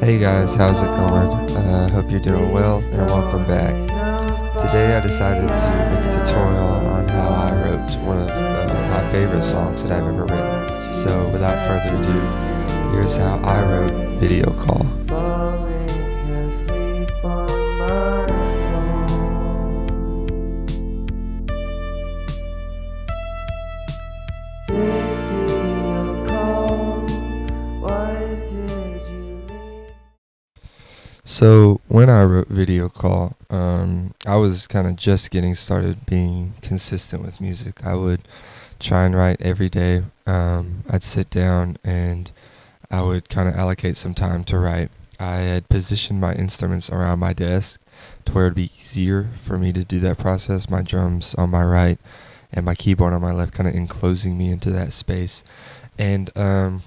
Hey guys, how's it going? Hope you're doing well and welcome back. Today I decided to make a tutorial on how I wrote one of my favorite songs that I've ever written. So without further ado, here's how I wrote Video Call. So when I wrote Video Call, I was kind of just getting started being consistent with music. I would try and write every day. I'd sit down and I would kind of allocate some time to write. I had positioned my instruments around my desk to where it'd be easier for me to do that process. My drums on my right and my keyboard on my left, kind of enclosing me into that space. And so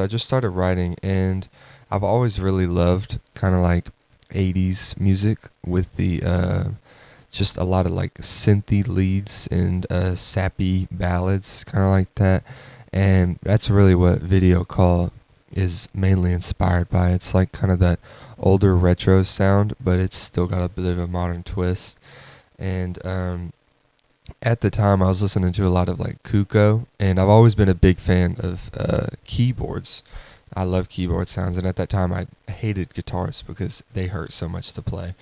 I just started writing, and I've always really loved kind of like 80's music with the just a lot of like synthy leads and sappy ballads, kind of like that. And that's really what Video Call is mainly inspired by. It's like kind of that older retro sound, but it's still got a bit of a modern twist. And at the time, I was listening to a lot of like Kuko, and I've always been a big fan of keyboards. I love keyboard sounds, and at that time, I hated guitars because they hurt so much to play.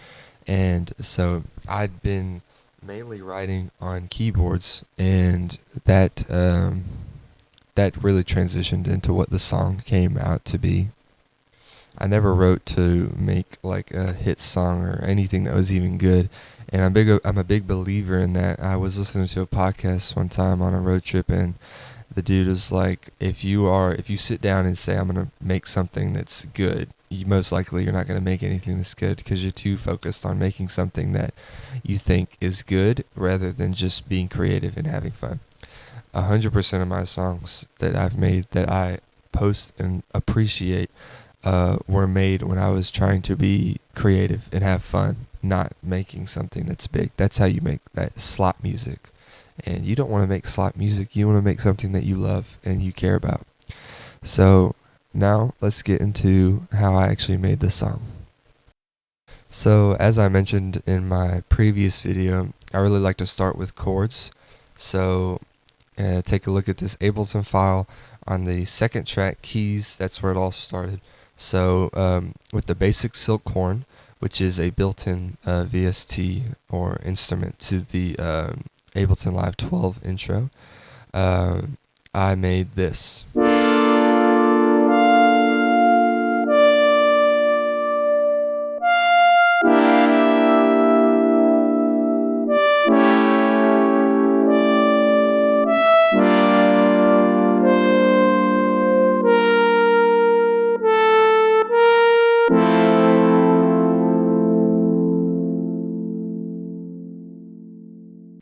And so I'd been mainly writing on keyboards, and that really transitioned into what the song came out to be. I never wrote to make like a hit song or anything that was even good, and I'm a big believer in that. I was listening to a podcast one time on a road trip, and the dude was like, if you sit down and say I'm gonna make something that's good, you're not gonna make anything that's good because you're too focused on making something that you think is good rather than just being creative and having fun. 100% of my songs that I've made that I post and appreciate were made when I was trying to be creative and have fun, not making something that's big. That's how you make that slot music. And you don't want to make slot music. You want to make something that you love and you care about. So now let's get into how I actually made this song. So as I mentioned in my previous video, I really like to start with chords. So take a look at this Ableton file. On the second track, keys, that's where it all started. So with the basic silk horn, which is a built-in VST or instrument to the Ableton Live 12 intro, I made this.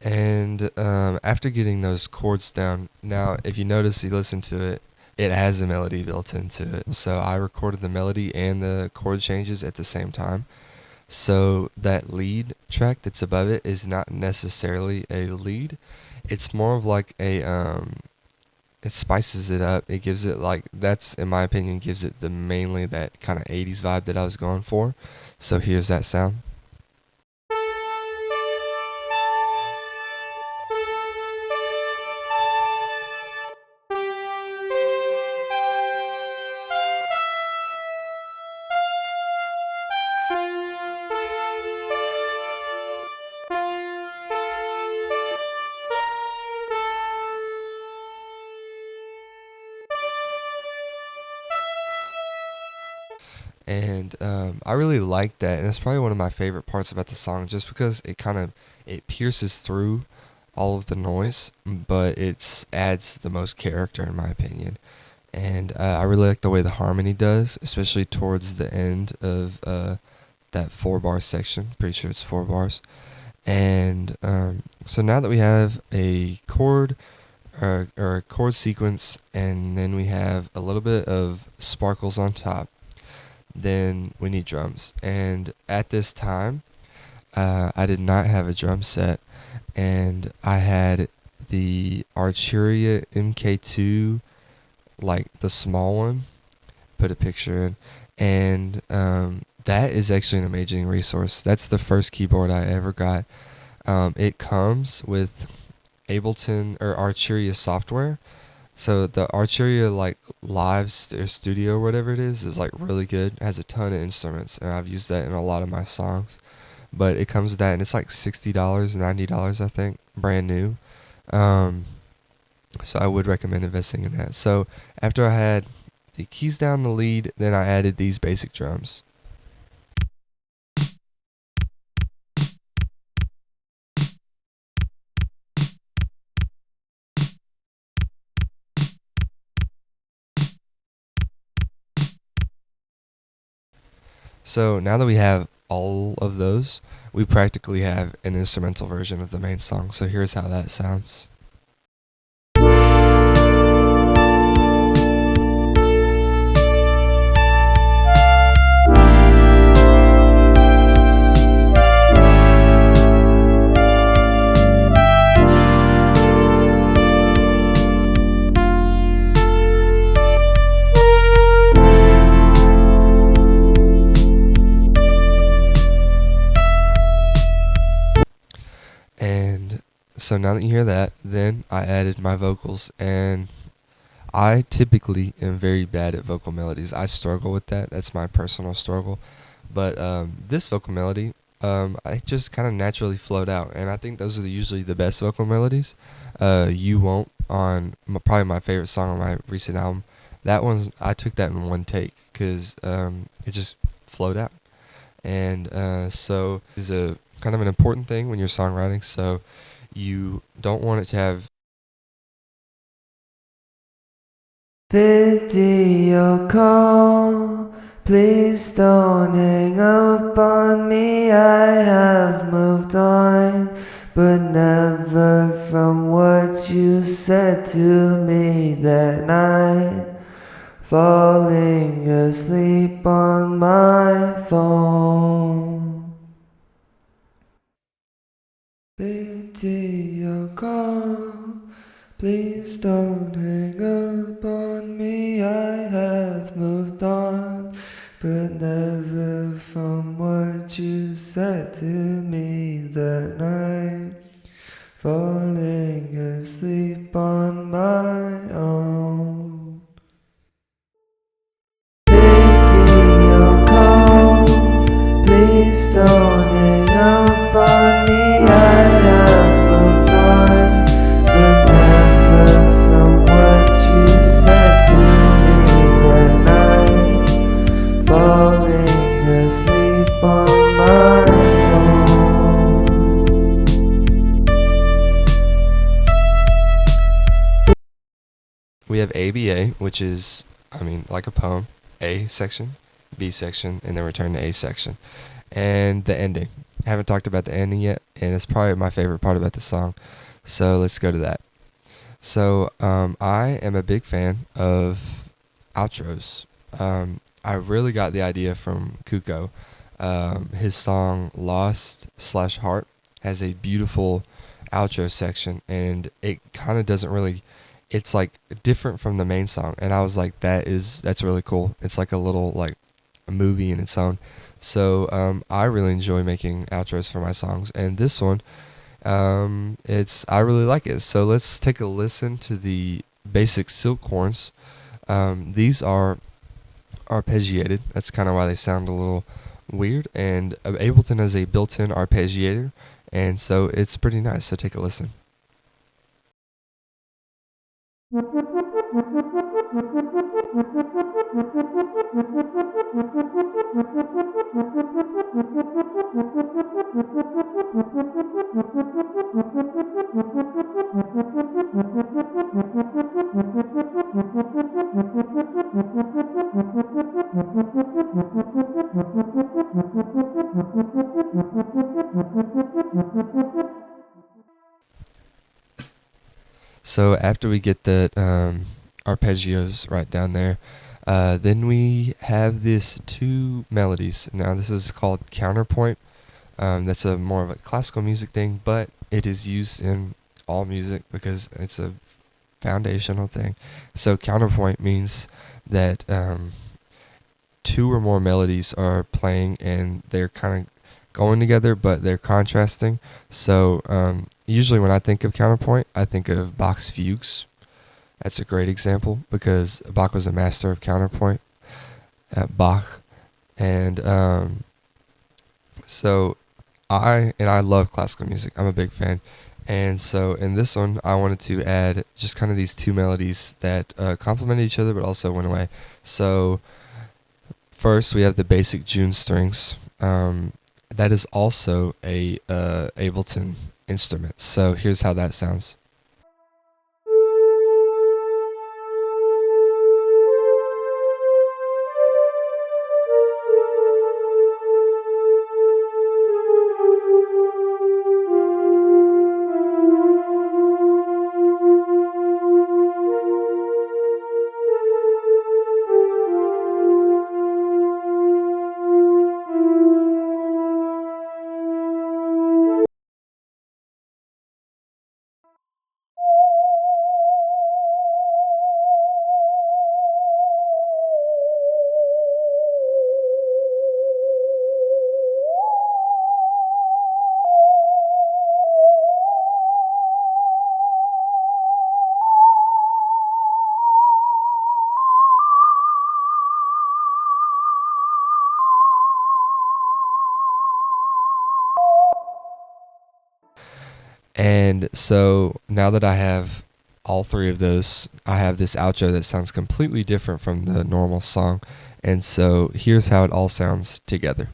And after getting those chords down, now if you notice, you listen to it, it has a melody built into it. So I recorded the melody and the chord changes at the same time. So that lead track that's above it is not necessarily a lead. It's more of like it spices it up. It gives it like, that's in my opinion, gives it the mainly that kind of 80s vibe that I was going for. So here's that sound. And I really like that, and it's probably one of my favorite parts about the song, just because it pierces through all of the noise, but it adds the most character in my opinion. And I really like the way the harmony does, especially towards the end of that 4 bar section. Pretty sure it's 4 bars. And so now that we have a chord or a chord sequence, and then we have a little bit of sparkles on top, then we need drums. And at this time, I did not have a drum set, and I had the Arturia MK2, like the small one, put a picture in, and that is actually an amazing resource. That's the first keyboard I ever got. It comes with Ableton or Arturia software. So the Arturia like Studio or whatever it is like really good. It has a ton of instruments, and I've used that in a lot of my songs. But it comes with that, and it's like $60, $90, I think, brand new. Um, so I would recommend investing in that. So after I had the keys down the lead, then I added these basic drums. So now that we have all of those, we practically have an instrumental version of the main song. So here's how that sounds. And so now that you hear that, then I added my vocals, and I typically am very bad at vocal melodies. I struggle with that. That's my personal struggle. But this vocal melody, I just kind of naturally flowed out, and I think those are usually the best vocal melodies. You Won't on probably my favorite song on my recent album. That one's I took that in one take because it just flowed out, and so is a kind of an important thing when you're songwriting. So you don't want it to have video call. Please don't hang up on me. I have moved on, but never from what you said to me that night. Falling asleep on my phone. Video call. Please don't hang up on me. I have moved on, but never from what you said to me that night. Falling asleep on my own. Video call. Please don't hang up on me. I have moved on, but never from what you said to me that night. Falling asleep on my phone. we have ABA, which is like a poem, A section, B section, and then return to A section, and the ending. Haven't talked about the ending yet, and it's probably my favorite part about the song. So let's go to that. So I am a big fan of outros. I really got the idea from Kuko. His song Lost/Heart has a beautiful outro section, and it kind of doesn't really. It's like different from the main song, and I was like, that's really cool. It's like a little like a movie in its own. So I really enjoy making outros for my songs, and this one, I really like it. So let's take a listen to the basic silk horns. These are arpeggiated. That's kind of why they sound a little weird. And Ableton has a built-in arpeggiator, and so it's pretty nice. So take a listen. So after we get the arpeggios right down there, then we have these two melodies. Now this is called counterpoint. That's a more of a classical music thing, but it is used in all music because it's a foundational thing. So counterpoint means that two or more melodies are playing and they're kind of going together, but they're contrasting. So usually when I think of counterpoint, I think of Bach's fugues. That's a great example because Bach was a master of counterpoint at Bach. And so I love classical music. I'm a big fan. And so in this one, I wanted to add just kind of these two melodies that complement each other but also went away. So first, we have the basic June strings. That is also a Ableton instrument. So here's how that sounds. And so now that I have all three of those, I have this outro that sounds completely different from the normal song. And so here's how it all sounds together.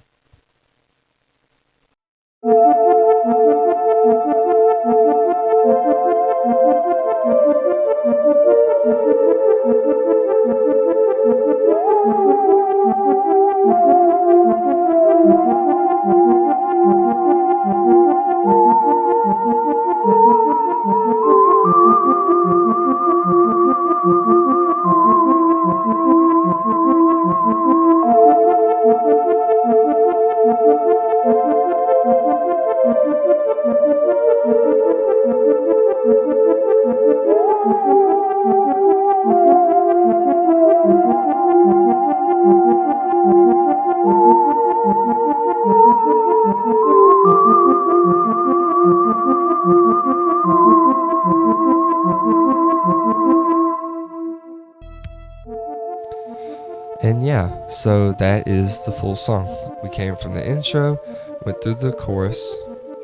And yeah, so that is the full song. We came from the intro, went through the chorus,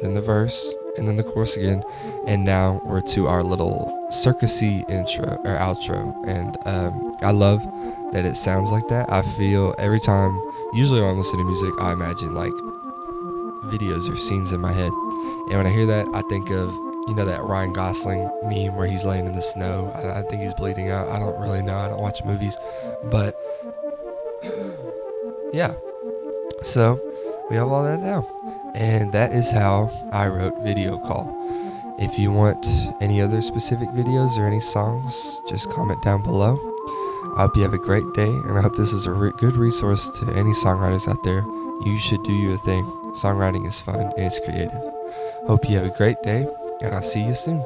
then the verse, and then the chorus again, and now we're to our little circusy intro or outro. And I love that it sounds like that. I feel every time, usually when I'm listening to music, I imagine like videos or scenes in my head. And when I hear that, I think of, you know, that Ryan Gosling meme where he's laying in the snow. I think he's bleeding out. I don't really know. I don't watch movies. But yeah, so we have all that now. And that is how I wrote Video Call. If you want any other specific videos or any songs, just comment down below. I hope you have a great day, and I hope this is a good resource to any songwriters out there. You should do your thing. Songwriting is fun and it's creative. Hope you have a great day, and I'll see you soon.